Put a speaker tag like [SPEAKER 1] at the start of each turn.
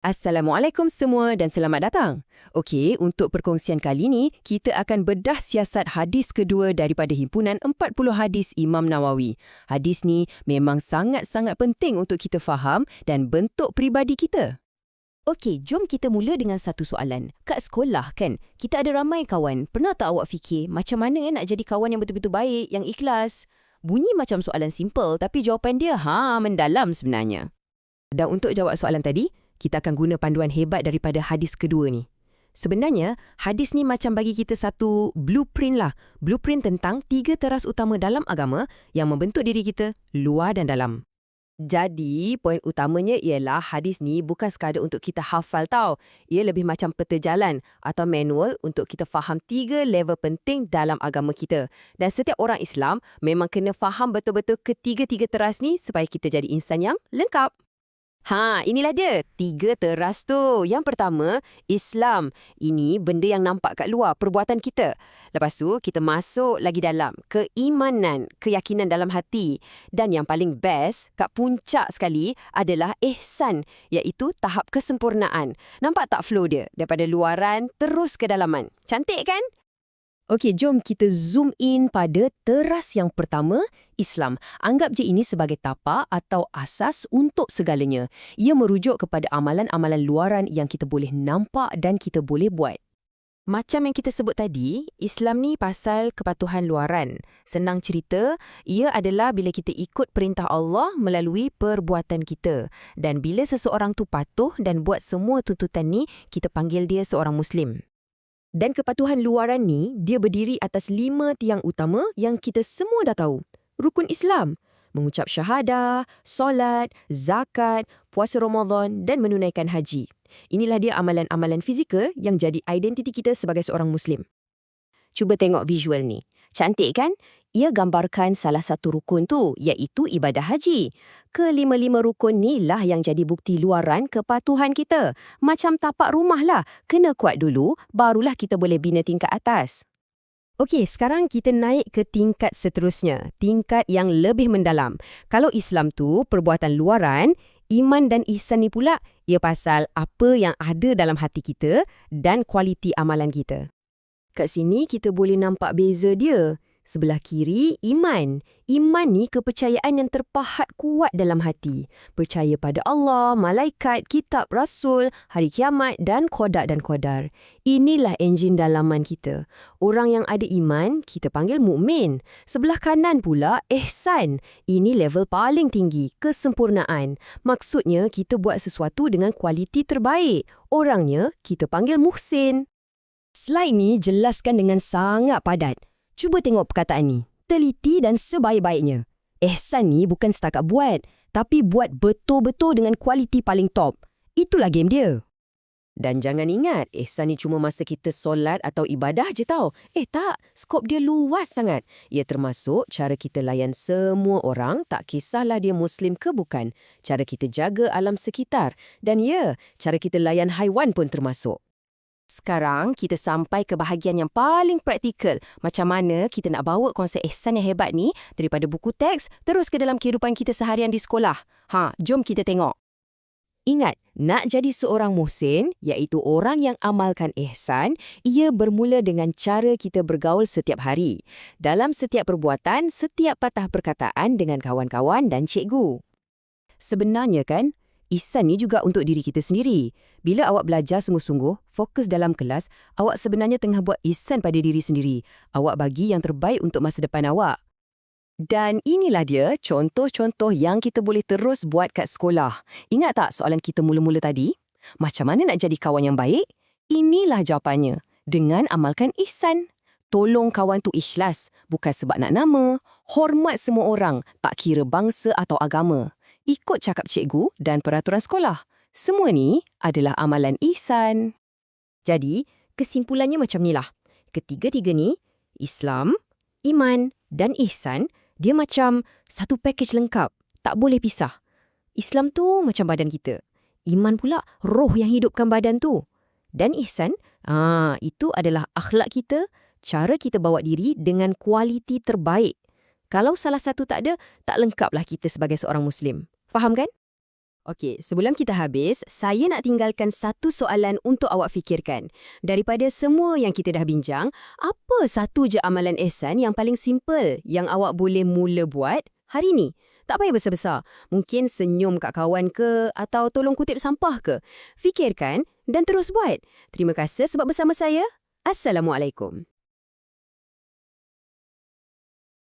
[SPEAKER 1] Assalamualaikum semua dan selamat datang. Okey, untuk perkongsian kali ini, kita akan bedah siasat hadis kedua daripada himpunan 40 hadis Imam Nawawi. Hadis ni memang sangat-sangat penting untuk kita faham dan bentuk peribadi kita.
[SPEAKER 2] Okey, jom kita mula dengan satu soalan. Kat sekolah kan, kita ada ramai kawan. Pernah tak awak fikir macam mana nak jadi kawan yang betul-betul baik, yang ikhlas? Bunyi macam soalan simple tapi jawapan dia mendalam sebenarnya.
[SPEAKER 1] Dan untuk jawab soalan tadi, kita akan guna panduan hebat daripada hadis kedua ni. Sebenarnya, hadis ni macam bagi kita satu blueprint lah. Blueprint tentang 3 teras utama dalam agama yang membentuk diri kita luar dan dalam.
[SPEAKER 2] Jadi, poin utamanya ialah hadis ni bukan sekadar untuk kita hafal tau. Ia lebih macam peta jalan atau manual untuk kita faham 3 level penting dalam agama kita. Dan setiap orang Islam memang kena faham betul-betul ketiga-tiga teras ni supaya kita jadi insan yang lengkap. Inilah dia. 3 teras tu. Yang pertama, Islam. Ini benda yang nampak kat luar, perbuatan kita. Lepas tu, kita masuk lagi dalam. Keimanan, keyakinan dalam hati. Dan yang paling best, kat puncak sekali adalah ihsan, iaitu tahap kesempurnaan. Nampak tak flow dia? Daripada luaran terus ke dalaman. Cantik kan?
[SPEAKER 1] Okey, jom kita zoom in pada teras yang pertama, Islam. Anggap je ini sebagai tapak atau asas untuk segalanya. Ia merujuk kepada amalan-amalan luaran yang kita boleh nampak dan kita boleh buat.
[SPEAKER 2] Macam yang kita sebut tadi, Islam ni pasal kepatuhan luaran. Senang cerita, ia adalah bila kita ikut perintah Allah melalui perbuatan kita. Dan bila seseorang tu patuh dan buat semua tuntutan ni, kita panggil dia seorang Muslim.
[SPEAKER 1] Dan kepatuhan luaran ni, dia berdiri atas 5 tiang utama yang kita semua dah tahu. Rukun Islam, mengucap syahadah, solat, zakat, puasa Ramadan dan menunaikan haji. Inilah dia amalan-amalan fizikal yang jadi identiti kita sebagai seorang Muslim.
[SPEAKER 2] Cuba tengok visual ni. Cantik kan? Ia gambarkan salah satu rukun tu, iaitu ibadah haji. Kelima-lima rukun ni lah yang jadi bukti luaran kepatuhan kita. Macam tapak rumah lah. Kena kuat dulu, barulah kita boleh bina tingkat atas.
[SPEAKER 1] Okey, sekarang kita naik ke tingkat seterusnya. Tingkat yang lebih mendalam. Kalau Islam tu perbuatan luaran, iman dan ihsan ni pula, ia pasal apa yang ada dalam hati kita dan kualiti amalan kita. Kat sini kita boleh nampak beza dia. Sebelah kiri, iman. Iman ni kepercayaan yang terpahat kuat dalam hati. Percaya pada Allah, malaikat, kitab, rasul, hari kiamat dan qada dan qadar. Inilah enjin dalaman kita. Orang yang ada iman, kita panggil mukmin. Sebelah kanan pula, ihsan. Ini level paling tinggi, kesempurnaan. Maksudnya, kita buat sesuatu dengan kualiti terbaik. Orangnya, kita panggil muhsin. Slide ni jelaskan dengan sangat padat. Cuba tengok perkataan ni. Teliti dan sebaik-baiknya. Ihsan ni bukan setakat buat, tapi buat betul-betul dengan kualiti paling top. Itulah game dia. Dan jangan ingat, ihsan ni cuma masa kita solat atau ibadah je tau. Tak, skop dia luas sangat. Ia termasuk cara kita layan semua orang, tak kisahlah dia Muslim ke bukan. Cara kita jaga alam sekitar. Dan cara kita layan haiwan pun termasuk. Sekarang, kita sampai ke bahagian yang paling praktikal. Macam mana kita nak bawa konsep ihsan yang hebat ni daripada buku teks terus ke dalam kehidupan kita seharian di sekolah. Jom kita tengok. Ingat, nak jadi seorang muhsin, iaitu orang yang amalkan ihsan, ia bermula dengan cara kita bergaul setiap hari. Dalam setiap perbuatan, setiap patah perkataan dengan kawan-kawan dan cikgu. Sebenarnya kan, ihsan ni juga untuk diri kita sendiri. Bila awak belajar sungguh-sungguh, fokus dalam kelas, awak sebenarnya tengah buat ihsan pada diri sendiri. Awak bagi yang terbaik untuk masa depan awak. Dan inilah dia contoh-contoh yang kita boleh terus buat kat sekolah. Ingat tak soalan kita mula-mula tadi? Macam mana nak jadi kawan yang baik? Inilah jawapannya. Dengan amalkan ihsan. Tolong kawan tu ikhlas, bukan sebab nak nama. Hormat semua orang, tak kira bangsa atau agama. Ikut cakap cikgu dan peraturan sekolah. Semua ni adalah amalan ihsan. Jadi, kesimpulannya macam ni lah. Ketiga-tiga ni, Islam, iman dan ihsan, dia macam satu pakej lengkap. Tak boleh pisah. Islam tu macam badan kita. Iman pula roh yang hidupkan badan tu. Dan ihsan, itu adalah akhlak kita, cara kita bawa diri dengan kualiti terbaik. Kalau salah satu tak ada, tak lengkaplah kita sebagai seorang Muslim. Faham kan? Okey, sebelum kita habis, saya nak tinggalkan satu soalan untuk awak fikirkan. Daripada semua yang kita dah bincang, apa satu je amalan ihsan yang paling simple yang awak boleh mula buat hari ni? Tak payah besar-besar. Mungkin senyum kat kawan ke atau tolong kutip sampah ke. Fikirkan dan terus buat. Terima kasih sebab bersama saya. Assalamualaikum.